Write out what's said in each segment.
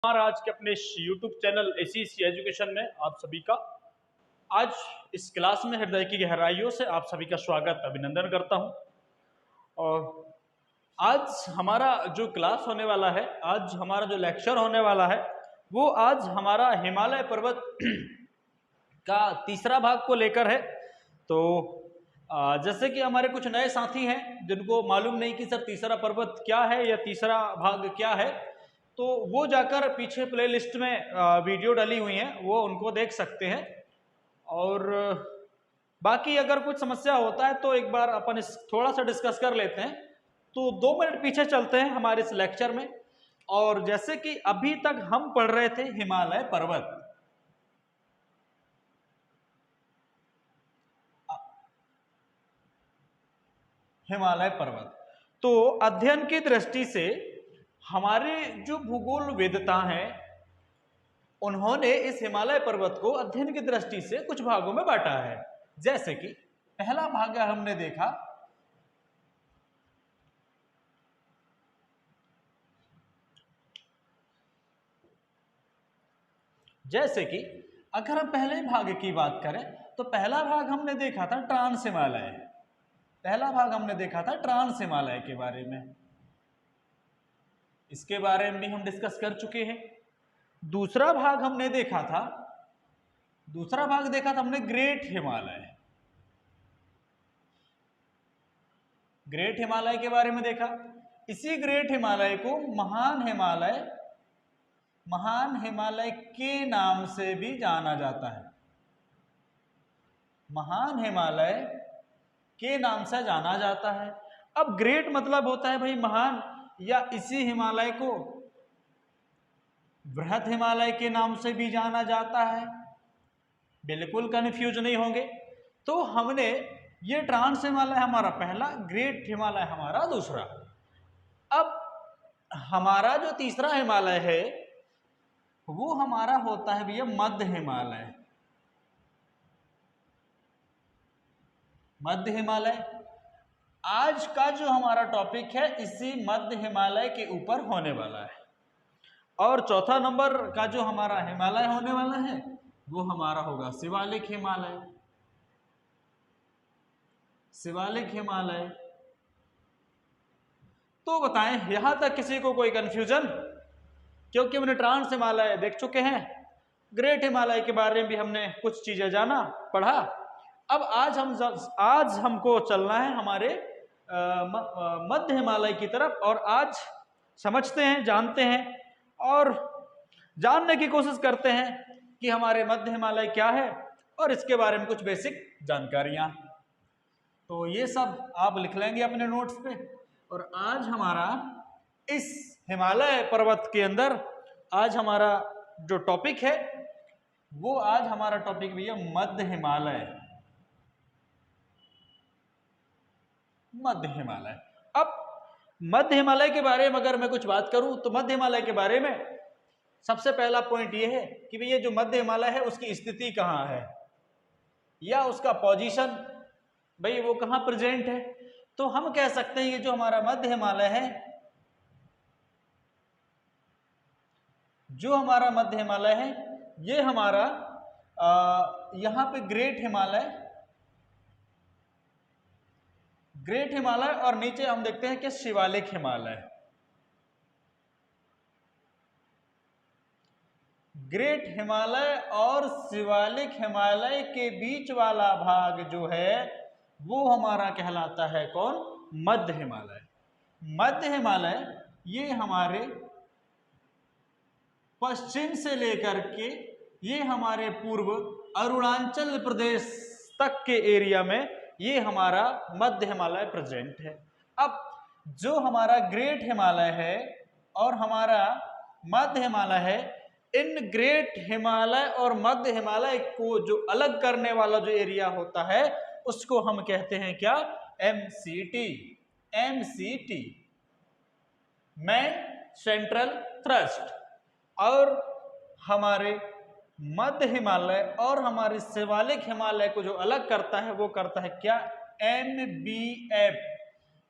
हमारा आज के अपने YouTube चैनल एसीसी एजुकेशन में आप सभी का आज इस क्लास में हृदय की गहराइयों से आप सभी का स्वागत अभिनंदन करता हूं। और आज हमारा जो क्लास होने वाला है, आज हमारा जो लेक्चर होने वाला है, वो आज हमारा हिमालय पर्वत का तीसरा भाग को लेकर है। तो जैसे कि हमारे कुछ नए साथी हैं जिनको मालूम नहीं कि सर तीसरा पर्वत क्या है या तीसरा भाग क्या है, तो वो जाकर पीछे प्लेलिस्ट में वीडियो डाली हुई हैं, वो उनको देख सकते हैं। और बाकी अगर कुछ समस्या होता है तो एक बार अपन इस थोड़ा सा डिस्कस कर लेते हैं। तो 2 मिनट पीछे चलते हैं हमारे इस लेक्चर में। और जैसे कि अभी तक हम पढ़ रहे थे हिमालय पर्वत, हिमालय पर्वत तो अध्ययन की दृष्टि से हमारे जो भूगोल वेदता हैं उन्होंने इस हिमालय पर्वत को अध्ययन की दृष्टि से कुछ भागों में बांटा है। जैसे कि पहला भाग हमने देखा जैसे कि अगर हम पहले भाग की बात करें तो पहला भाग हमने देखा था ट्रांस हिमालय। पहला भाग हमने देखा था ट्रांस हिमालय के बारे में, इसके बारे में भी हम डिस्कस कर चुके हैं। दूसरा भाग हमने देखा था, हमने ग्रेट हिमालय। ग्रेट हिमालय के बारे में देखा। इसी ग्रेट हिमालय को महान हिमालय के नाम से भी जाना जाता है। महान हिमालय के नाम से जाना जाता है। अब ग्रेट मतलब होता है भाई महान, या इसी हिमालय को बृहद हिमालय के नाम से भी जाना जाता है। बिल्कुल कंफ्यूज नहीं होंगे। तो हमने ये ट्रांस हिमालय हमारा पहला, ग्रेट हिमालय हमारा दूसरा। अब हमारा जो तीसरा हिमालय है वो हमारा होता है भैया मध्य हिमालय। मध्य हिमालय आज का जो हमारा टॉपिक है इसी मध्य हिमालय के ऊपर होने वाला है। और चौथा नंबर का जो हमारा हिमालय होने वाला है वो हमारा होगा शिवालिक हिमालय। शिवालिक हिमालय। तो बताएं यहां तक किसी को कोई कंफ्यूजन? क्योंकि हमने ट्रांस हिमालय देख चुके हैं, ग्रेट हिमालय के बारे में भी हमने कुछ चीजें जाना, पढ़ा। अब आज हमको चलना है हमारे मध्य हिमालय की तरफ, और आज समझते हैं, जानते हैं और जानने की कोशिश करते हैं कि हमारे मध्य हिमालय क्या है और इसके बारे में कुछ बेसिक जानकारियां। तो ये सब आप लिख लेंगे अपने नोट्स पे। और आज हमारा इस हिमालय पर्वत के अंदर आज हमारा जो टॉपिक है वो आज हमारा टॉपिक भी है मध्य हिमालय। मध्य हिमालय। अब मध्य हिमालय के बारे में अगर मैं कुछ बात करूं तो मध्य हिमालय के बारे में सबसे पहला पॉइंट ये है कि भैया जो मध्य हिमालय है उसकी स्थिति कहां है या उसका पोजीशन भाई वो कहां प्रेजेंट है। तो हम कह सकते हैं ये जो हमारा मध्य हिमालय है, जो हमारा मध्य हिमालय है ये हमारा यहां पे ग्रेट हिमालय और नीचे हम देखते हैं कि शिवालिक हिमालय। ग्रेट हिमालय और शिवालिक हिमालय के बीच वाला भाग जो है वो हमारा कहलाता है कौन? मध्य हिमालय। मध्य हिमालय ये हमारे पश्चिम से लेकर के ये हमारे पूर्व अरुणाचल प्रदेश तक के एरिया में ये हमारा मध्य हिमालय प्रेजेंट है। अब जो हमारा ग्रेट हिमालय है और हमारा मध्य हिमालय है, इन ग्रेट हिमालय और मध्य हिमालय को जो अलग करने वाला जो एरिया होता है उसको हम कहते हैं क्या? MCT। MCT main central thrust. और हमारे मध्य हिमालय और हमारे शिवालिक हिमालय को जो अलग करता है वो करता है क्या? MBF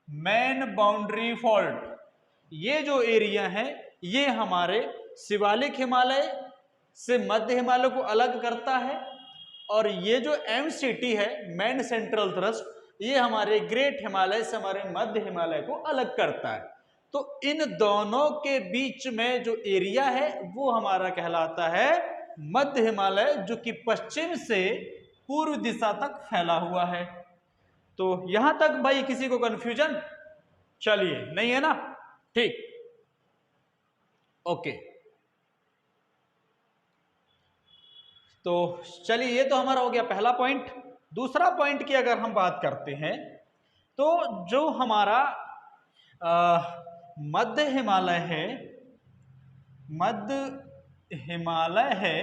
main boundary fault. ये जो एरिया है ये हमारे शिवालिक हिमालय से मध्य हिमालय को अलग करता है, और ये जो MCT है, मेन सेंट्रल थ्रस्ट, ये हमारे ग्रेट हिमालय से हमारे मध्य हिमालय को अलग करता है। तो इन दोनों के बीच में जो एरिया है वो हमारा कहलाता है मध्य हिमालय, जो कि पश्चिम से पूर्व दिशा तक फैला हुआ है। तो यहां तक भाई किसी को कंफ्यूजन? चलिए, नहीं है ना? ठीक, ओके। तो चलिए, ये तो हमारा हो गया पहला पॉइंट। दूसरा पॉइंट की अगर हम बात करते हैं तो जो हमारा मध्य हिमालय है, मध्य हिमालय है,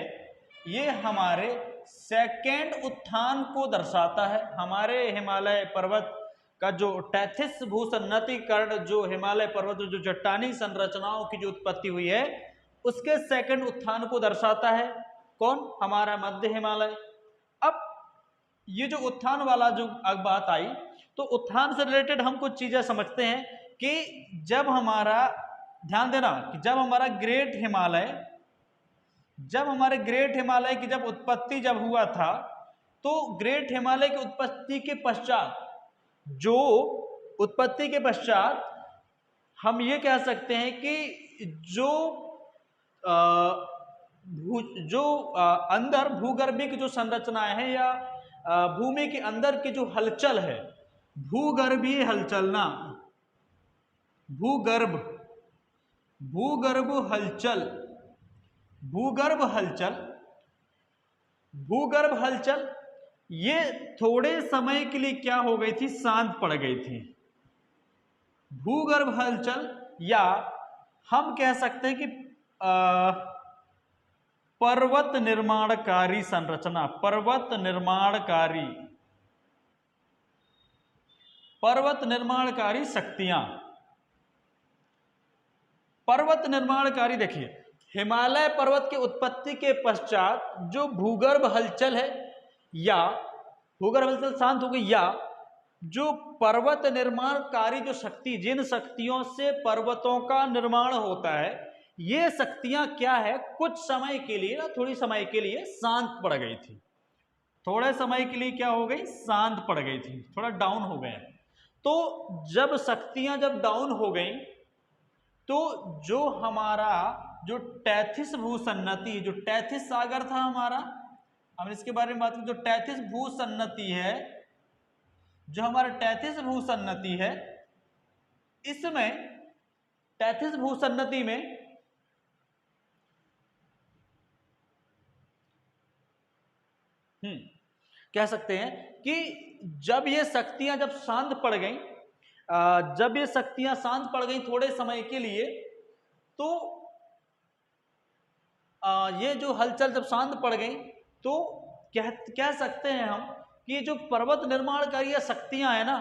ये हमारे सेकेंड उत्थान को दर्शाता है। हमारे हिमालय पर्वत का जो टैथिस भूसन्नतीकरण, जो हिमालय पर्वत जो चट्टानी संरचनाओं की जो उत्पत्ति हुई है, उसके सेकेंड उत्थान को दर्शाता है। कौन? हमारा मध्य हिमालय। अब ये जो उत्थान वाला जो बात आई, तो उत्थान से रिलेटेड हम कुछ चीजें समझते हैं कि जब हमारा, ध्यान देना कि जब हमारा ग्रेट हिमालय, जब हमारे ग्रेट हिमालय की जब उत्पत्ति जब हुआ था, तो ग्रेट हिमालय की उत्पत्ति के पश्चात, जो उत्पत्ति के पश्चात हम ये कह सकते हैं कि जो अंदर भूगर्भिक जो संरचनाएं हैं या भूमि के अंदर की जो हलचल है, भूगर्भीय हलचल ना, भूगर्भ हलचल, भूगर्भ हलचल, भूगर्भ हलचल, ये थोड़े समय के लिए क्या हो गई थी? शांत पड़ गई थी। भूगर्भ हलचल, या हम कह सकते हैं कि पर्वत निर्माणकारी संरचना, पर्वत निर्माणकारी शक्तियां, पर्वत निर्माणकारी। देखिए, हिमालय पर्वत की उत्पत्ति के पश्चात जो भूगर्भ हलचल है, या भूगर्भ हलचल शांत हो गई, या जो पर्वत निर्माणकारी जो शक्ति, जिन शक्तियों से पर्वतों का निर्माण होता है, ये शक्तियां क्या है? कुछ समय के लिए ना, थोड़ी समय के लिए शांत पड़ गई थी। थोड़े समय के लिए क्या हो गई? शांत पड़ गई थी, थोड़ा डाउन हो गए। तो जब शक्तियां जब डाउन हो गई, तो जो हमारा जो टैथिस भूसन्नति, जो टैथिस सागर था हमारा, हम इसके बारे में बात करें, जो टैथिस भूसन्नति है, जो हमारा टैथिस भूसन्नति है, इसमें टैथिस भूसन्नति में कह सकते हैं कि जब ये शक्तियां जब शांत पड़ गई, जब ये शक्तियां शांत पड़ गई थोड़े समय के लिए, तो ये जो हलचल जब शांत पड़ गई, तो कह सकते हैं हम कि जो पर्वत निर्माणकारी शक्तियां हैं ना,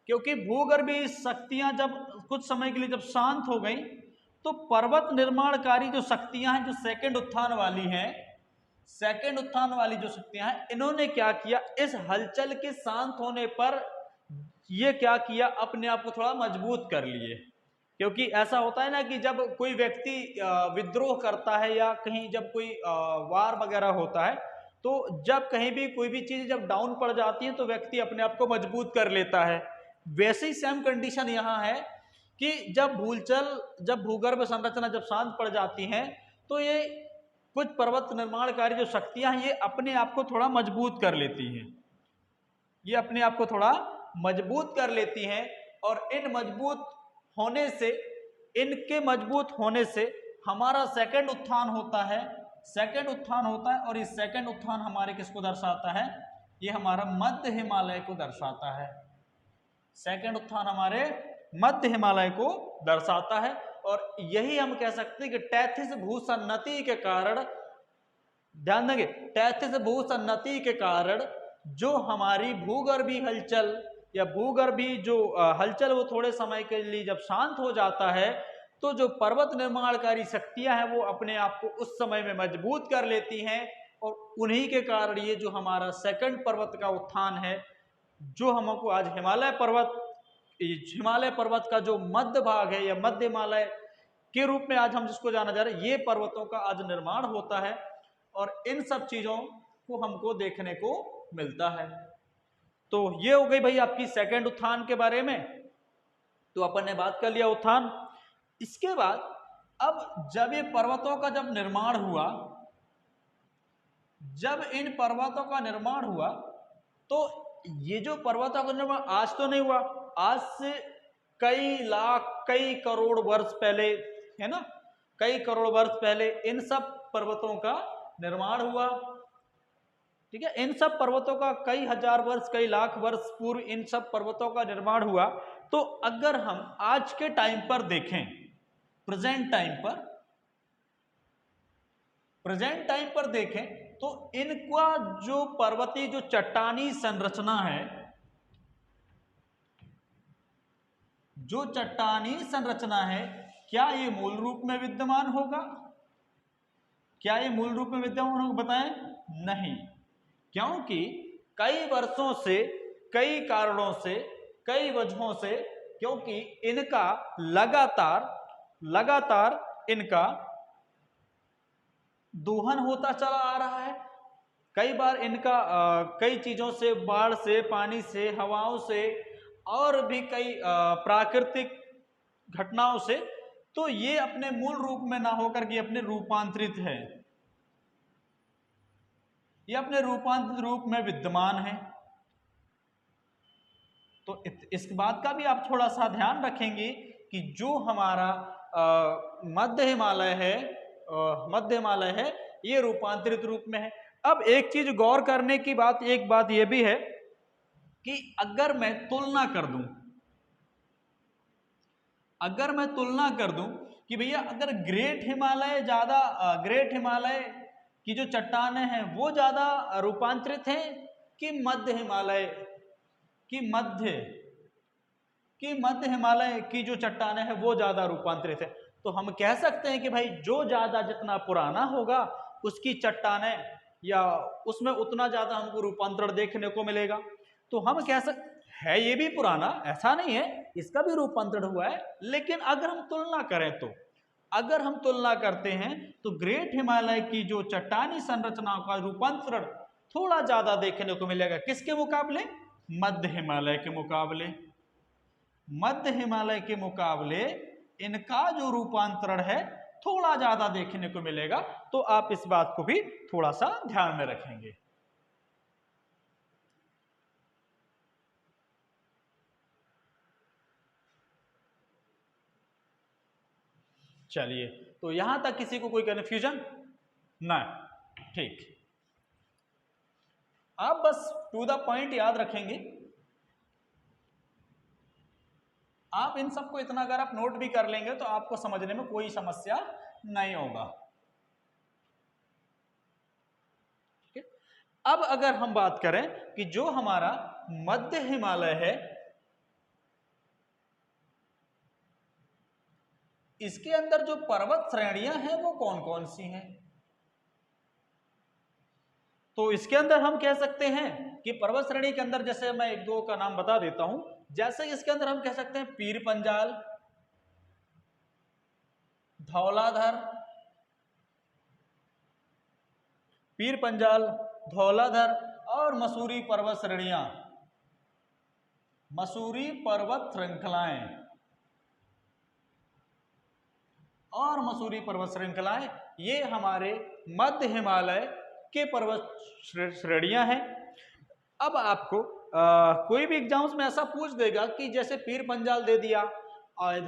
क्योंकि भूगर्भीय शक्तियां जब कुछ समय के लिए जब शांत हो गई, तो पर्वत निर्माणकारी जो शक्तियां हैं, जो सेकंड उत्थान वाली हैं, सेकंड उत्थान वाली जो शक्तियां हैं, इन्होंने क्या किया? इस हलचल के शांत होने पर ये क्या किया? अपने आप को थोड़ा मजबूत कर लिए। क्योंकि ऐसा होता है ना कि जब कोई व्यक्ति विद्रोह करता है, या कहीं जब कोई वार वगैरह होता है, तो जब कहीं भी कोई भी चीज जब डाउन पड़ जाती है, तो व्यक्ति अपने आप को मजबूत कर लेता है। वैसे ही सेम कंडीशन यहाँ है कि जब भूगर्भ संरचना जब शांत पड़ जाती हैं, तो ये कुछ पर्वत निर्माणकारी जो शक्तियां हैं, ये अपने आप को थोड़ा मजबूत कर लेती हैं, ये अपने आप को थोड़ा मजबूत कर लेती हैं। और इन मजबूत होने से, इनके मजबूत होने से हमारा सेकंड उत्थान होता है, सेकंड उत्थान होता है। और इस सेकंड उत्थान हमारे किसको दर्शाता है? ये हमारा मध्य हिमालय को दर्शाता है। सेकंड उत्थान हमारे मध्य हिमालय को दर्शाता है। और यही हम कह सकते हैं कि टैथिस भूसन्नति के कारण, ध्यान देंगे, टैथिस भूसन्नति के कारण जो हमारी भूगर्भीय हलचल या भूगर्भीय जो हलचल, वो थोड़े समय के लिए जब शांत हो जाता है, तो जो पर्वत निर्माणकारी शक्तियां हैं, वो अपने आप को उस समय में मजबूत कर लेती हैं। और उन्हीं के कारण ये जो हमारा सेकंड पर्वत का उत्थान है, जो हमको आज हिमालय पर्वत का जो मध्य भाग है, या मध्य हिमालय के रूप में आज हम जिसको जाना जा रहे हैं, ये पर्वतों का आज निर्माण होता है और इन सब चीजों को हमको देखने को मिलता है। तो ये हो गई भाई आपकी सेकंड उत्थान के बारे में। तो अपन ने बात कर लिया उत्थान। इसके बाद अब जब ये पर्वतों का जब निर्माण हुआ, जब इन पर्वतों का निर्माण हुआ, तो ये जो पर्वतों का निर्माण आज तो नहीं हुआ, आज से कई लाख कई करोड़ वर्ष पहले, है ना, कई करोड़ वर्ष पहले इन सब पर्वतों का निर्माण हुआ। ठीक है, इन सब पर्वतों का कई हजार वर्ष कई लाख वर्ष पूर्व इन सब पर्वतों का निर्माण हुआ। तो अगर हम आज के टाइम पर देखें, प्रेजेंट टाइम पर देखें, तो इनका जो पर्वतीय जो चट्टानी संरचना है, जो चट्टानी संरचना है, क्या ये मूल रूप में विद्यमान होगा? क्या ये मूल रूप में विद्यमान होगा? बताएं, नहीं, क्योंकि कई वर्षों से, कई कारणों से, कई वजहों से, क्योंकि इनका लगातार इनका दोहन होता चला आ रहा है। कई बार इनका कई चीजों से, बाढ़ से, पानी से, हवाओं से और भी कई प्राकृतिक घटनाओं से, तो ये अपने मूल रूप में ना होकर के अपने रूपांतरित है, ये अपने रूपांतरित रूप में विद्यमान है। तो इस बात का भी आप थोड़ा सा ध्यान रखेंगे कि जो हमारा मध्य हिमालय है ये रूपांतरित रूप में है। अब एक चीज गौर करने की बात, एक बात यह भी है कि अगर मैं तुलना कर दूं कि भैया अगर ग्रेट हिमालय की जो चट्टानें हैं वो ज्यादा रूपांतरित हैं कि मध्य हिमालय की जो चट्टानें हैं वो ज्यादा रूपांतरित है, तो हम कह सकते हैं कि भाई जो ज्यादा जितना पुराना होगा उसकी चट्टानें या उसमें उतना ज्यादा हमको रूपांतरण देखने को मिलेगा। तो हम कह सकते है ये भी पुराना, ऐसा नहीं है, इसका भी रूपांतरण हुआ है, लेकिन अगर हम तुलना करते हैं तो ग्रेट हिमालय की जो चट्टानी संरचनाओं का रूपांतरण थोड़ा ज्यादा देखने को मिलेगा। किसके मुकाबले? मध्य हिमालय के मुकाबले इनका जो रूपांतरण है थोड़ा ज्यादा देखने को मिलेगा। तो आप इस बात को भी थोड़ा सा ध्यान में रखेंगे। चलिए, तो यहां तक किसी को कोई कंफ्यूजन ना? ठीक, आप बस टू द पॉइंट याद रखेंगे। आप इन सबको इतना अगर आप नोट भी कर लेंगे तो आपको समझने में कोई समस्या नहीं होगा। अब अगर हम बात करें कि जो हमारा मध्य हिमालय है, इसके अंदर जो पर्वत श्रेणियां हैं वो कौन कौन सी हैं? तो इसके अंदर हम कह सकते हैं कि पर्वत श्रेणी के अंदर, जैसे मैं एक दो का नाम बता देता हूं, जैसे इसके अंदर हम कह सकते हैं पीर पंजाल, धौलाधर और मसूरी पर्वत श्रेणियां, मसूरी पर्वत श्रृंखलाएं, ये हमारे मध्य हिमालय के पर्वत श्रेणियां हैं। अब आपको कोई भी एग्जाम्स में ऐसा पूछ देगा कि जैसे पीर पंजाल दे दिया,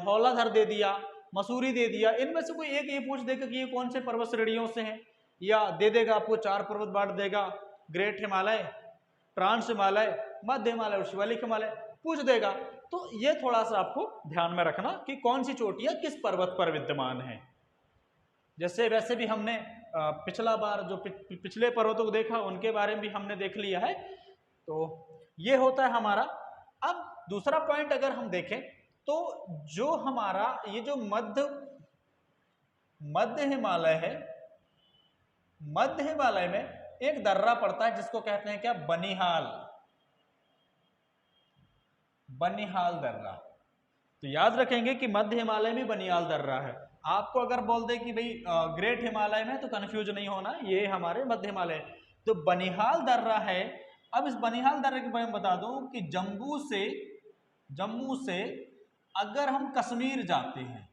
धौलाधर दे दिया, मसूरी दे दिया, इनमें से कोई एक ये पूछ देगा कि ये कौन से पर्वत श्रेणियों से हैं, या दे देगा आपको 4 पर्वत बांट देगा, ग्रेट हिमालय, ट्रांस हिमालय, मध्य हिमालय और शिवालिक हिमालय पूछ देगा। तो ये थोड़ा सा आपको ध्यान में रखना कि कौन सी चोटियां किस पर्वत पर विद्यमान है। जैसे वैसे भी हमने पिछला बार जो पिछले पर्वतों को देखा उनके बारे में भी हमने देख लिया है। तो ये होता है हमारा। अब दूसरा पॉइंट अगर हम देखें तो जो हमारा ये जो मध्य हिमालय है, मध्य हिमालय में एक दर्रा पड़ता है जिसको कहते हैं क्या? बनिहाल दर्रा। तो याद रखेंगे कि मध्य हिमालय में बनिहाल दर्रा है। आपको अगर बोल दे कि भाई ग्रेट हिमालय में, तो कंफ्यूज नहीं होना, ये हमारे मध्य हिमालय। तो बनिहाल दर्रा है। अब इस बनिहाल दर्रे के बारे में बता दूं कि जम्मू से अगर हम कश्मीर जाते हैं,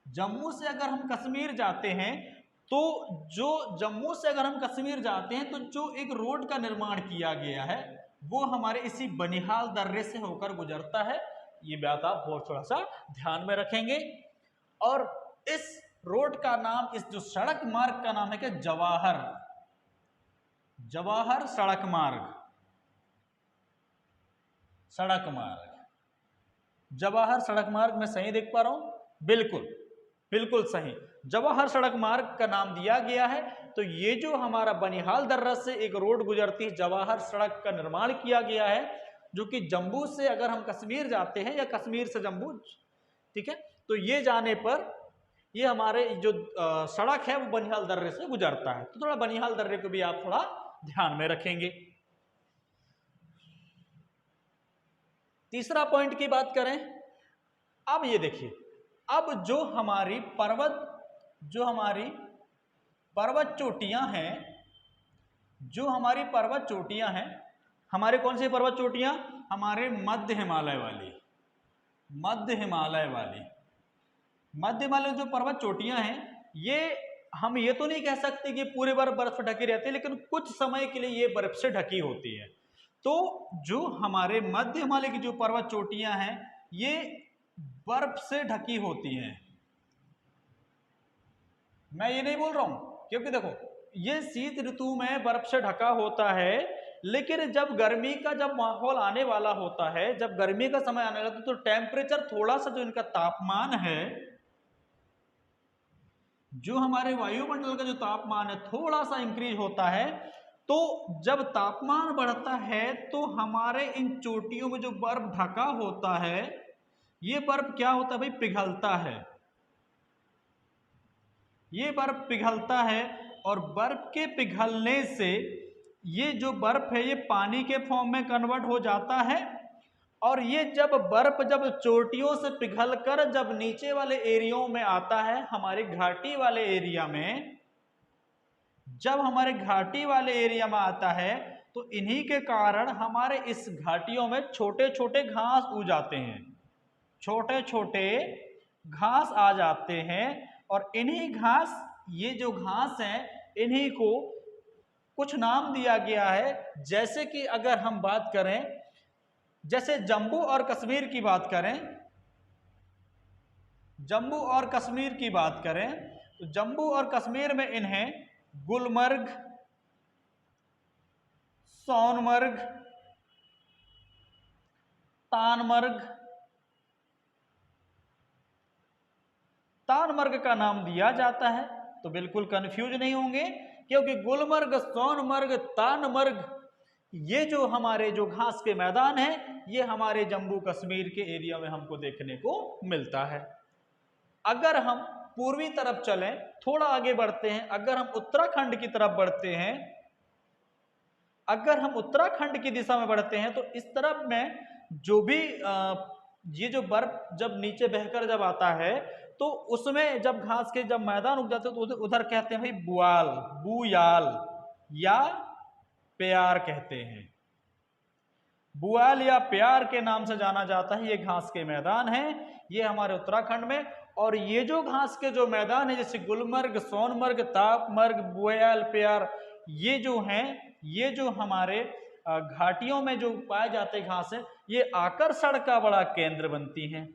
जम्मू से अगर हम कश्मीर जाते हैं, तो जो जम्मू से अगर हम कश्मीर जाते हैं, तो जो एक रोड का निर्माण किया गया है वो हमारे इसी बनिहाल दर्रे से होकर गुजरता है। ये बात आप बहुत थोड़ा सा ध्यान में रखेंगे। और इस रोड का नाम, इस जो सड़क मार्ग का नाम है क्या, जवाहर सड़क मार्ग, जवाहर सड़क मार्ग। मैं सही देख पा रहा हूं? बिल्कुल बिल्कुल सही, जवाहर सड़क मार्ग का नाम दिया गया है। तो ये जो हमारा बनिहाल दर्रा से एक रोड गुजरती है, जवाहर सड़क का निर्माण किया गया है, जो कि जम्मू से अगर हम कश्मीर जाते हैं या कश्मीर से जम्मू, ठीक है, तो ये जाने पर ये हमारे जो सड़क है वो बनिहाल दर्रे से गुजरता है। तो थोड़ा बनिहाल दर्रे को भी आप थोड़ा ध्यान में रखेंगे। तीसरा पॉइंट की बात करें, अब ये देखिए, अब जो हमारी पर्वत चोटियां हैं, हमारे कौन सी पर्वत चोटियां, हमारे मध्य हिमालय जो पर्वत चोटियां हैं, ये हम ये तो नहीं कह सकते कि पूरे बर्फ ढकी रहती है, लेकिन कुछ समय के लिए ये बर्फ से ढकी होती है। तो जो हमारे मध्य हिमालय की जो पर्वत चोटियां हैं, ये बर्फ से ढकी होती हैं। मैं ये नहीं बोल रहा हूं, क्योंकि देखो ये शीत ऋतु में बर्फ से ढका होता है, लेकिन जब गर्मी का जब माहौल आने वाला होता है, जब गर्मी का समय आने लगता है, तो टेम्परेचर थोड़ा सा, जो इनका तापमान है, जो हमारे वायुमंडल का जो तापमान है, थोड़ा सा इंक्रीज होता है। तो जब तापमान बढ़ता है, तो हमारे इन चोटियों में जो बर्फ ढका होता है, ये बर्फ क्या होता है भाई, पिघलता है। ये बर्फ पिघलता है, और बर्फ के पिघलने से ये जो बर्फ है ये पानी के फॉर्म में कन्वर्ट हो जाता है। और ये जब बर्फ जब चोटियों से पिघलकर जब नीचे वाले एरियाओं में आता है, हमारे घाटी वाले एरिया में, जब हमारे घाटी वाले एरिया में आता है, तो इन्हीं के कारण हमारे इस घाटियों में छोटे छोटे घास उग जाते हैं, छोटे छोटे घास आ जाते हैं। और इन्हीं घास, ये जो घास हैं, इन्हीं को कुछ नाम दिया गया है। जैसे कि अगर हम बात करें, जैसे जम्मू और कश्मीर की बात करें, तो जम्मू और कश्मीर में इन्हें गुलमर्ग, सोनमर्ग, तानमर्ग का नाम दिया जाता है। तो बिल्कुल कंफ्यूज नहीं होंगे, क्योंकि गुलमर्ग, सोनमर्ग, तानमर्ग, ये जो हमारे जो घास के मैदान है, ये हमारे जम्मू कश्मीर के एरिया में हमको देखने को मिलता है। अगर हम पूर्वी तरफ चलें, थोड़ा आगे बढ़ते हैं, अगर हम उत्तराखंड की तरफ बढ़ते हैं, अगर हम उत्तराखंड की दिशा में बढ़ते हैं, तो इस तरफ में जो भी ये जो बर्फ जब नीचे बहकर जब आता है, तो उसमें जब घास के जब मैदान उग जाते हैं, तो उधर कहते हैं भाई बुयाल या प्यार कहते हैं। बुयाल या प्यार के नाम से जाना जाता है। ये घास के मैदान है, ये हमारे उत्तराखंड में। और ये जो घास के जो मैदान है, जैसे गुलमर्ग, सोनमर्ग, तापमर्ग, बुयाल, प्यार, ये जो हैं, ये जो हमारे घाटियों में जो पाए जाते घास है, ये आकर्षण का बड़ा केंद्र बनती हैं,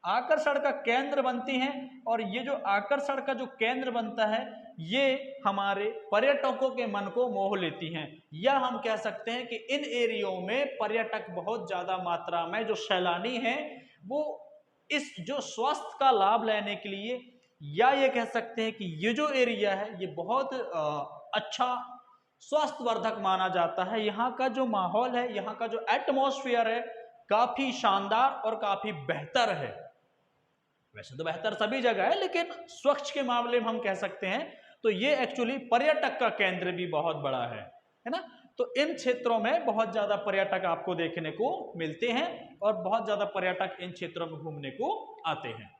आकर्षण का केंद्र बनती हैं। और ये जो आकर्षण का जो केंद्र बनता है, ये हमारे पर्यटकों के मन को मोह लेती हैं। या हम कह सकते हैं कि इन एरियो में पर्यटक बहुत ज्यादा मात्रा में, जो सैलानी हैं, वो इस जो स्वास्थ्य का लाभ लेने के लिए, या ये कह सकते हैं कि ये जो एरिया है, ये बहुत अच्छा स्वास्थ्यवर्धक माना जाता है। यहाँ का जो माहौल है, यहाँ का जो एटमॉस्फेयर है, काफी शानदार और काफी बेहतर है। वैसे तो बेहतर सभी जगह है, लेकिन स्वच्छ के मामले में हम कह सकते हैं, तो ये एक्चुअली पर्यटक का केंद्र भी बहुत बड़ा है ना। तो इन क्षेत्रों में बहुत ज्यादा पर्यटक आपको देखने को मिलते हैं, और बहुत ज्यादा पर्यटक इन क्षेत्रों में घूमने को आते हैं।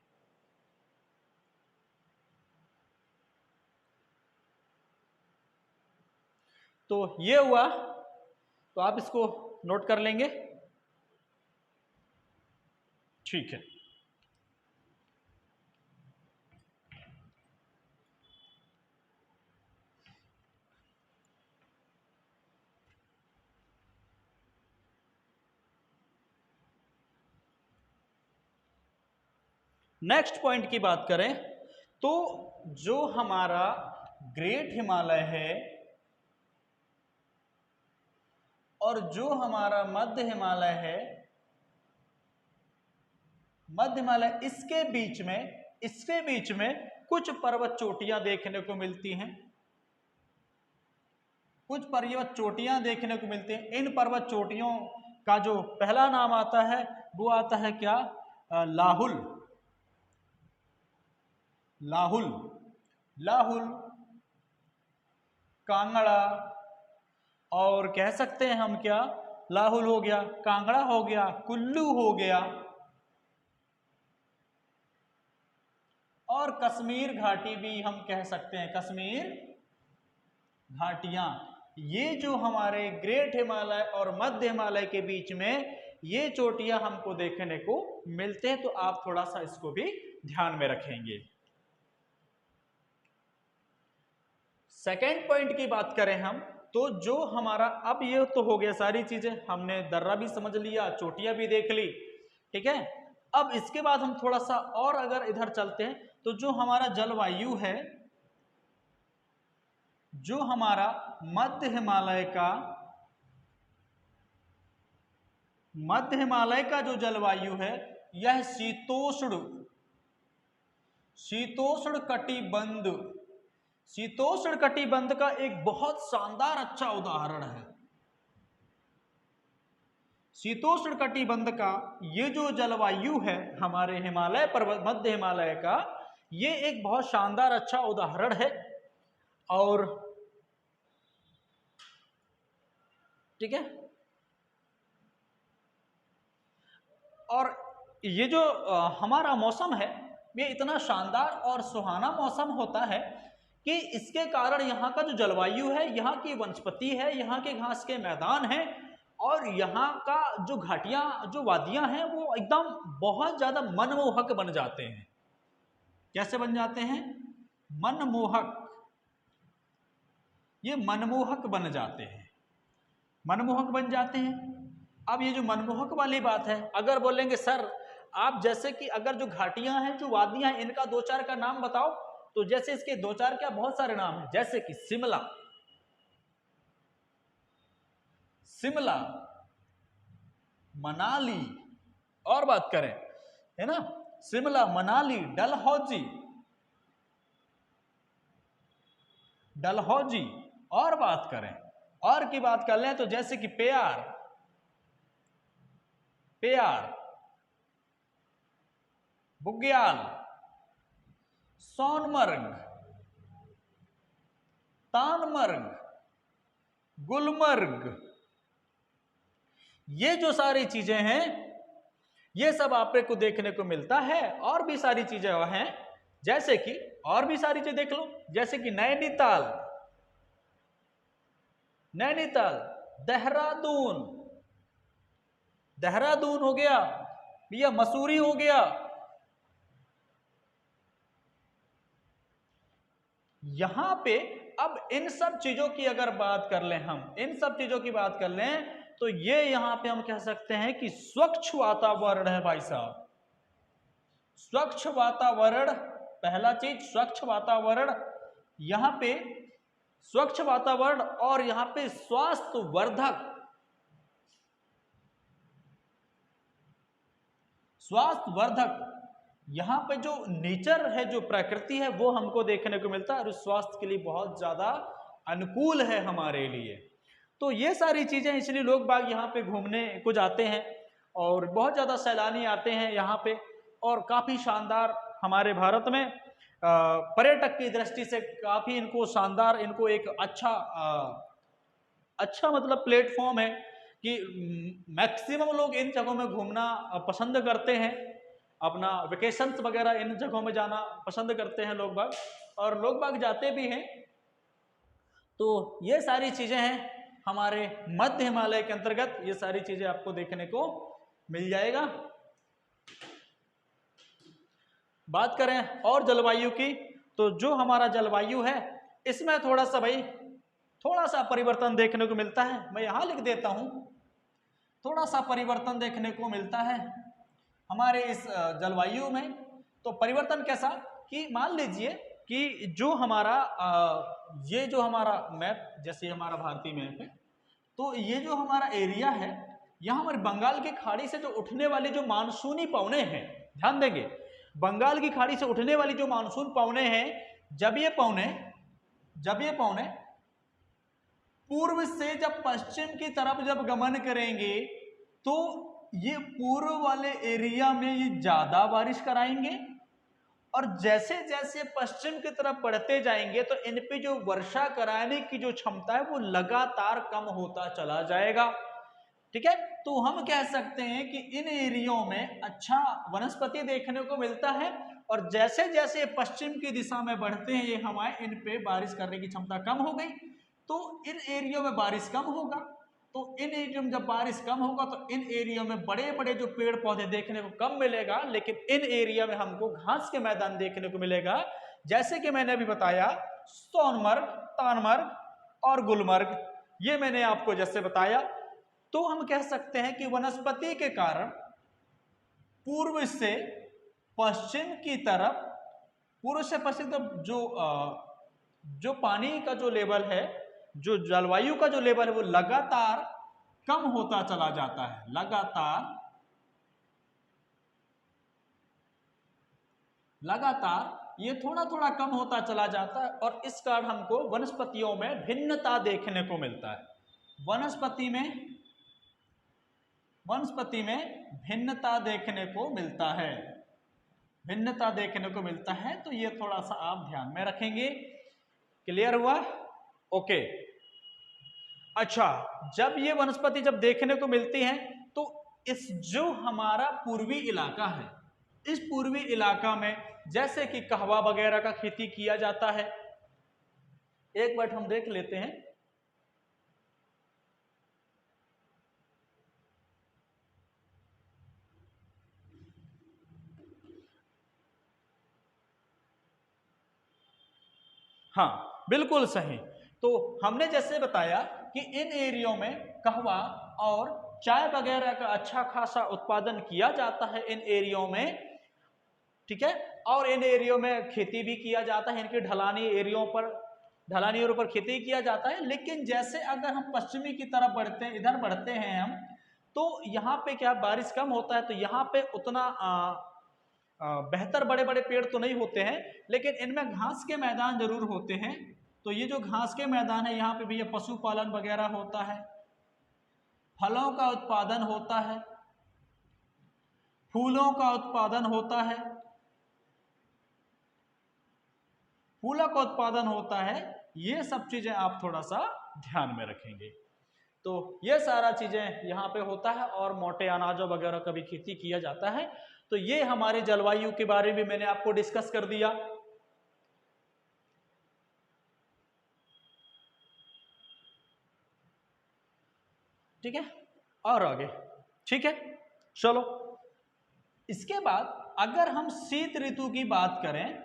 तो ये हुआ, तो आप इसको नोट कर लेंगे। ठीक है। नेक्स्ट पॉइंट की बात करें तो जो हमारा ग्रेट हिमालय है और जो हमारा मध्य हिमालय है, मध्य हिमालय, इसके बीच में कुछ पर्वत चोटियां देखने को मिलती हैं। कुछ पर्वत चोटियां देखने को मिलती हैं। इन पर्वत चोटियों का जो पहला नाम आता है वो आता है क्या? लाहुल। लाहुल, लाहुल, कांगड़ा, और कह सकते हैं हम क्या, लाहुल हो गया, कांगड़ा हो गया, कुल्लू हो गया, और कश्मीर घाटी भी हम कह सकते हैं, कश्मीर घाटियां। ये जो हमारे ग्रेट हिमालय और मध्य हिमालय के बीच में ये चोटियां हमको देखने को मिलते हैं, तो आप थोड़ा सा इसको भी ध्यान में रखेंगे। सेकेंड पॉइंट की बात करें हम, तो जो हमारा, अब ये तो हो गया सारी चीजें, हमने दर्रा भी समझ लिया, चोटियां भी देख ली, ठीक है। अब इसके बाद हम थोड़ा सा और अगर इधर चलते हैं, तो जो हमारा जलवायु है, जो हमारा मध्य हिमालय का जो जलवायु है, यह शीतोष्ण कटिबंध का एक बहुत शानदार अच्छा उदाहरण है। शीतोष्ण कटिबंध का ये जो जलवायु है हमारे हिमालय पर्वत, मध्य हिमालय का, ये एक बहुत शानदार अच्छा उदाहरण है। और ठीक है, और ये जो हमारा मौसम है, ये इतना शानदार और सुहाना मौसम होता है कि इसके कारण यहाँ का जो जलवायु है, यहाँ की वनस्पति है, यहाँ के घास के मैदान हैं, और यहाँ का जो घाटियाँ, जो वादियाँ हैं, वो एकदम बहुत ज़्यादा मनमोहक बन जाते हैं। कैसे बन जाते हैं? मनमोहक। ये मनमोहक बन जाते हैं, मनमोहक बन जाते हैं। अब ये जो मनमोहक वाली बात है, अगर बोलेंगे सर आप जैसे कि अगर जो घाटियां हैं, जो वादियां हैं, इनका दो चार का नाम बताओ, तो जैसे इसके दो चार क्या, बहुत सारे नाम हैं, जैसे कि शिमला, मनाली, और बात करें, है ना, शिमला, मनाली, डलहौजी, और बात करें, और की बात कर लें तो जैसे कि पेयार, बुग्याल, सोनमर्ग, तानमर्ग, गुलमर्ग, ये जो सारी चीजें हैं, ये सब आपको देखने को मिलता है। और भी सारी चीजें हैं, जैसे कि और भी सारी चीजें देख लो, जैसे कि नैनीताल, देहरादून हो गया, या मसूरी हो गया। यहां पे अब इन सब चीजों की अगर बात कर लें, हम इन सब चीजों की बात कर लें, तो ये यहां पे हम कह सकते हैं कि स्वच्छ वातावरण है भाई साहब। स्वच्छ वातावरण, पहला चीज स्वच्छ वातावरण, यहां पे स्वच्छ वातावरण, और यहां पे स्वास्थ्यवर्धक, यहां पे जो नेचर है, जो प्रकृति है, वो हमको देखने को मिलता है, और स्वास्थ्य के लिए बहुत ज्यादा अनुकूल है हमारे लिए। तो ये सारी चीजें, इसलिए लोग बाग यहाँ पे घूमने को जाते हैं, और बहुत ज्यादा सैलानी आते हैं यहाँ पे, और काफी शानदार हमारे भारत में पर्यटक की दृष्टि से काफी इनको शानदार, इनको एक अच्छा मतलब प्लेटफॉर्म है कि मैक्सिमम लोग इन जगहों में घूमना पसंद करते हैं, अपना वेकेशंस वगैरह इन जगहों में जाना पसंद करते हैं लोग बाग, और लोग बाग जाते भी हैं। तो ये सारी चीजें हैं हमारे मध्य हिमालय के अंतर्गत, ये सारी चीजें आपको देखने को मिल जाएगा। बात करें और जलवायु की, तो जो हमारा जलवायु है इसमें थोड़ा सा भाई थोड़ा सा परिवर्तन देखने को मिलता है। मैं यहां लिख देता हूं, थोड़ा सा परिवर्तन देखने को मिलता है हमारे इस जलवायु में। तो परिवर्तन कैसा कि मान लीजिए कि जो हमारा ये जो हमारा मैप, जैसे हमारा भारतीय मैप है, तो ये जो हमारा एरिया है, यहाँ हमारे बंगाल की खाड़ी से जो उठने वाली जो मानसूनी पवने हैं, ध्यान देंगे, बंगाल की खाड़ी से उठने वाली जो मानसून पवने हैं, जब ये पवने पूर्व से जब पश्चिम की तरफ जब गमन करेंगे तो ये पूर्व वाले एरिया में ये ज्यादा बारिश कराएंगे, और जैसे जैसे पश्चिम की तरफ बढ़ते जाएंगे तो इन पे जो वर्षा कराने की जो क्षमता है वो लगातार कम होता चला जाएगा। ठीक है, तो हम कह सकते हैं कि इन एरियो में अच्छा वनस्पति देखने को मिलता है, और जैसे जैसे पश्चिम की दिशा में बढ़ते हैं ये हमारे इन पे बारिश करने की क्षमता कम हो गई, तो इन एरियो में बारिश कम होगा। तो इन एरियो में जब बारिश कम होगा तो इन एरियो में बड़े बड़े जो पेड़ पौधे देखने को कम मिलेगा, लेकिन इन एरिया में हमको घास के मैदान देखने को मिलेगा। जैसे कि मैंने अभी बताया सोनमर्ग, तानमर्ग और गुलमर्ग, ये मैंने आपको जैसे बताया। तो हम कह सकते हैं कि वनस्पति के कारण पूर्व से पश्चिम की तरफ, पूर्व से पश्चिम तरफ जो पानी का जो लेवल है, जो जलवायु का जो लेवल है वो लगातार कम होता चला जाता है, लगातार ये थोड़ा थोड़ा कम होता चला जाता है, और इस कारण हमको वनस्पतियों में भिन्नता देखने को मिलता है। वनस्पति में भिन्नता देखने को मिलता है, तो ये थोड़ा सा आप ध्यान में रखेंगे। क्लियर हुआ? ओके। अच्छा, जब ये वनस्पति जब देखने को मिलती है तो इस जो हमारा पूर्वी इलाका है, इस पूर्वी इलाका में जैसे कि कहवा वगैरह का खेती किया जाता है। एक बार हम देख लेते हैं। हाँ, बिल्कुल सही। तो हमने जैसे बताया कि इन एरियो में कहवा और चाय वगैरह का अच्छा खासा उत्पादन किया जाता है इन एरियो में, ठीक है, और इन एरियो में खेती भी किया जाता है, इनके ढलानी एरियो पर खेती किया जाता है। लेकिन जैसे अगर हम पश्चिमी की तरफ बढ़ते हैं, इधर बढ़ते हैं हम, तो यहाँ पे क्या बारिश कम होता है, तो यहाँ पे उतना बेहतर बड़े बड़े पेड़ तो नहीं होते हैं, लेकिन इनमें घास के मैदान जरूर होते हैं। तो ये जो घास के मैदान है यहाँ पे भी ये पशुपालन वगैरह होता है, फलों का उत्पादन होता है, फूलों का उत्पादन होता है, ये सब चीजें आप थोड़ा सा ध्यान में रखेंगे। तो ये सारा चीजें यहाँ पे होता है, और मोटे अनाजों वगैरह का भी खेती किया जाता है। तो ये हमारे जलवायु के बारे में मैंने आपको डिस्कस कर दिया। ठीक है, और आगे, ठीक है, चलो। इसके बाद अगर हम शीत ऋतु की बात करें,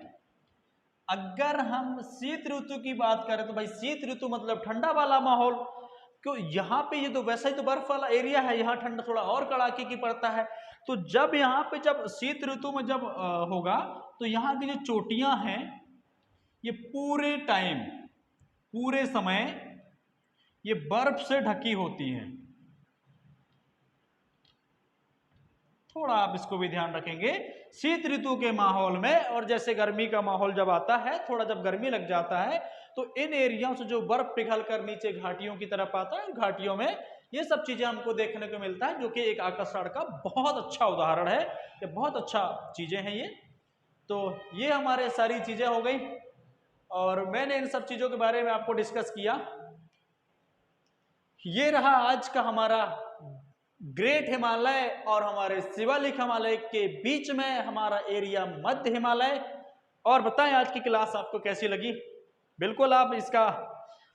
तो भाई शीत ऋतु मतलब ठंडा वाला माहौल। क्यों? यहाँ पे ये तो वैसा ही तो बर्फ वाला एरिया है, यहाँ ठंडा थोड़ा और कड़ाके की पड़ता है। तो जब यहाँ पे जब शीत ऋतु में जब होगा तो यहाँ की जो चोटियां हैं ये पूरे समय ये बर्फ से ढकी होती हैं। थोड़ा आप इसको भी ध्यान रखेंगे शीत ऋतु के माहौल में। और जैसे गर्मी का माहौल जब आता है, थोड़ा जब गर्मी लग जाता है, तो इन एरिया से जो बर्फ पिघल कर नीचे घाटियों की तरफ आता है, घाटियों में ये सब चीजें हमको देखने को मिलता है, जो कि एक आकर्षण का बहुत अच्छा उदाहरण है। ये बहुत अच्छा चीजें हैं ये। तो ये हमारे सारी चीजें हो गई, और मैंने इन सब चीजों के बारे में आपको डिस्कस किया। ये रहा आज का हमारा ग्रेट हिमालय और हमारे शिवालिक हिमालय के बीच में हमारा एरिया मध्य हिमालय। और बताएं आज की क्लास आपको कैसी लगी। बिल्कुल आप इसका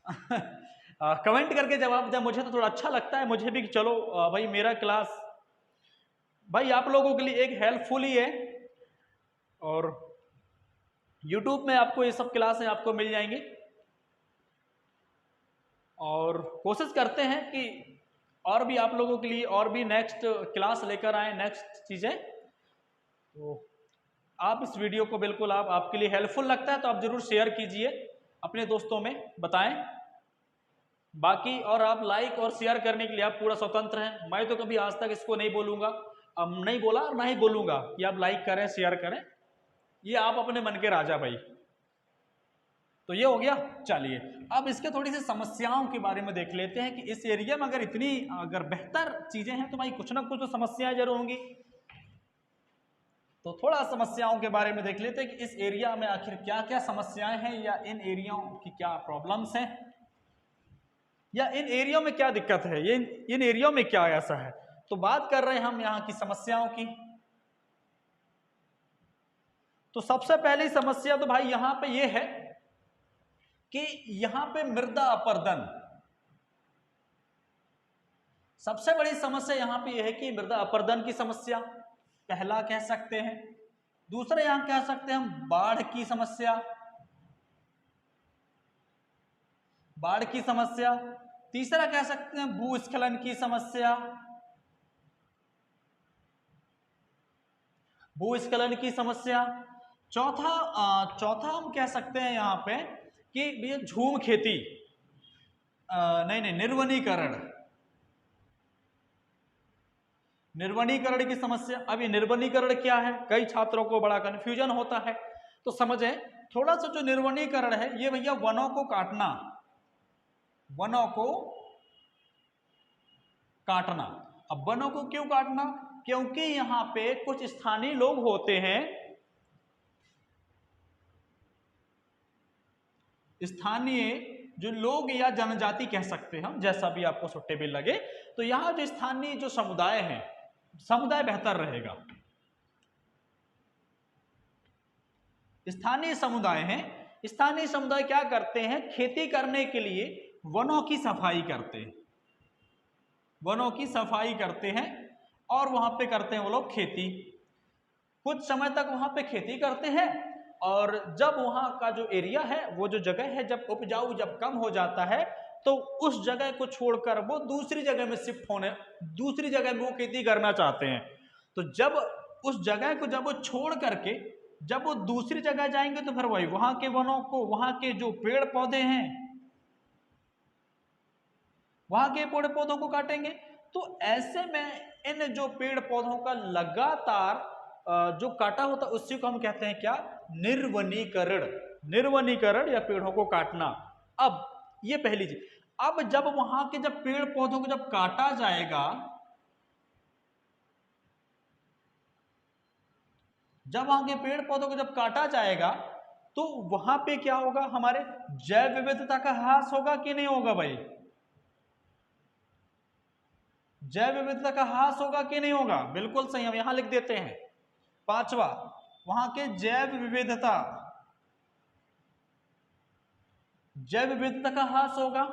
कमेंट करके जवाब दें, मुझे तो थोड़ा अच्छा लगता है, मुझे भी कि चलो भाई मेरा क्लास भाई आप लोगों के लिए एक हेल्पफुल ही है। और YouTube में आपको ये सब क्लासें आपको मिल जाएंगी, और कोशिश करते हैं कि और भी आप लोगों के लिए और भी नेक्स्ट क्लास लेकर आए, नेक्स्ट चीज़ें। तो आप इस वीडियो को बिल्कुल आपके लिए हेल्पफुल लगता है तो आप ज़रूर शेयर कीजिए, अपने दोस्तों में बताएं। बाकी और आप लाइक और शेयर करने के लिए आप पूरा स्वतंत्र हैं, मैं तो कभी आज तक इसको नहीं बोलूँगा, अब नहीं बोला और ना ही बोलूँगा कि आप लाइक करें शेयर करें, ये आप अपने मन के राजा भाई। तो ये हो गया। चलिए अब इसके थोड़ी सी समस्याओं के बारे में देख लेते हैं कि इस एरिया में अगर बेहतर चीजें हैं तो भाई कुछ ना कुछ तो समस्याएं जरूर होंगी। तो थोड़ा समस्याओं के बारे में देख लेते हैं कि इस एरिया में आखिर क्या क्या समस्याएं हैं, या इन एरियाओं की क्या प्रॉब्लम्स हैं, या इन एरिया में क्या दिक्कत है, ये इन एरिया में क्या ऐसा है। तो बात कर रहे हैं हम यहाँ की समस्याओं की। तो सबसे पहली समस्या तो भाई यहाँ पे ये है कि यहां पे मृदा अपरदन, सबसे बड़ी समस्या यहां पे यह है कि मृदा अपरदन की समस्या पहला कह सकते हैं। दूसरा यहां कह सकते हैं हम बाढ़ की समस्या, बाढ़ की समस्या। तीसरा कह सकते हैं भूस्खलन की समस्या, भूस्खलन की समस्या। चौथा हम कह सकते हैं यहां पे कि झूम खेती, नहीं निर्वनीकरण, निर्वनीकरण की समस्या। अब ये निर्वनीकरण क्या है, कई छात्रों को बड़ा कंफ्यूजन होता है, तो समझें थोड़ा सा। जो निर्वनीकरण है ये भैया वनों को काटना, वनों को काटना। अब वनों को क्यों काटना, क्योंकि यहां पे कुछ स्थानीय लोग होते हैं, स्थानीय जो लोग या जनजाति कह सकते हैं हम, जैसा भी आपको सुटेबल लगे। तो यहां जो स्थानीय जो समुदाय है, समुदाय बेहतर रहेगा। स्थानीय समुदाय हैं, स्थानीय समुदाय क्या करते हैं, खेती करने के लिए वनों की सफाई करते हैं, वनों की सफाई करते हैं और वहां पे करते हैं वो लोग खेती। कुछ समय तक वहां पे खेती करते हैं, और जब वहां का जो एरिया है, वो जो जगह है, जब उपजाऊ जब कम हो जाता है तो उस जगह को छोड़कर वो दूसरी जगह में शिफ्ट होने, दूसरी जगह में वो खेती करना चाहते हैं। तो जब उस जगह को जब वो छोड़ करके जब वो दूसरी जगह जाएंगे तो फिर वही वहां के वनों को, वहां के जो पेड़ पौधे हैं, वहां के पेड़ पौधों को काटेंगे। तो ऐसे में इन जो पेड़ पौधों का लगातार जो काटा होता है उसी को हम कहते हैं क्या, निर्वनीकरण, निर्वनीकरण या पेड़ों को काटना। अब ये पहली चीज। अब जब वहां के जब पेड़ पौधों को जब काटा जाएगा, जब वहां के पेड़ पौधों को जब काटा जाएगा तो वहां पे क्या होगा, हमारे जैव विविधता का ह्रास होगा कि नहीं होगा भाई, जैव विविधता का ह्रास होगा कि नहीं होगा, बिल्कुल सही, हम यहां लिख देते हैं। पांचवा, वहां के जैव विविधता, जैव विविधता का ह्रास होगा।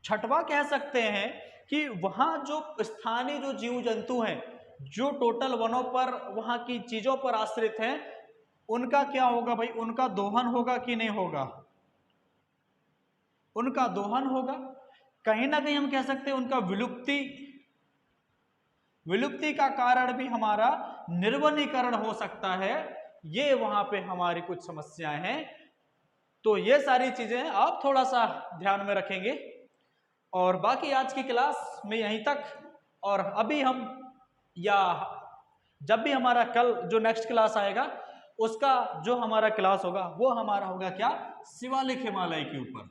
छठवा कह सकते हैं कि वहां जो स्थानीय जो जीव जंतु हैं, जो टोटल वनों पर, वहां की चीजों पर आश्रित हैं, उनका क्या होगा भाई, उनका दोहन होगा कि नहीं होगा, उनका दोहन होगा। कहीं ना कहीं हम कह सकते हैं उनका विलुप्ति, विलुप्ति का कारण भी हमारा निर्वनीकरण हो सकता है। ये वहां पे हमारी कुछ समस्याएं हैं। तो ये सारी चीजें आप थोड़ा सा ध्यान में रखेंगे। और बाकी आज की क्लास में यहीं तक, और अभी हम या जब भी हमारा कल जो नेक्स्ट क्लास आएगा उसका जो हमारा क्लास होगा वो हमारा होगा क्या, शिवालिक हिमालय के ऊपर,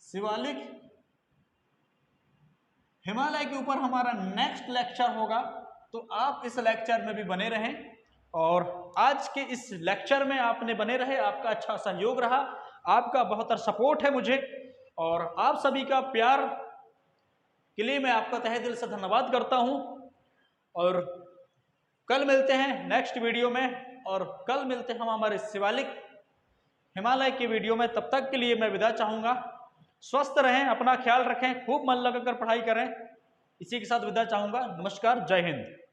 शिवालिक हिमालय के ऊपर हमारा नेक्स्ट लेक्चर होगा। तो आप इस लेक्चर में भी बने रहें, और आज के इस लेक्चर में आपने बने रहे, आपका अच्छा सहयोग रहा, आपका बहुत सपोर्ट है मुझे, और आप सभी का प्यार के लिए मैं आपका तहे दिल से धन्यवाद करता हूं। और कल मिलते हैं नेक्स्ट वीडियो में, और कल मिलते हैं हम हमारे शिवालिक हिमालय की वीडियो में। तब तक के लिए मैं विदा चाहूँगा। स्वस्थ रहें, अपना ख्याल रखें, खूब मन लगाकर पढ़ाई करें। इसी के साथ विदा चाहूँगा। नमस्कार, जय हिंद।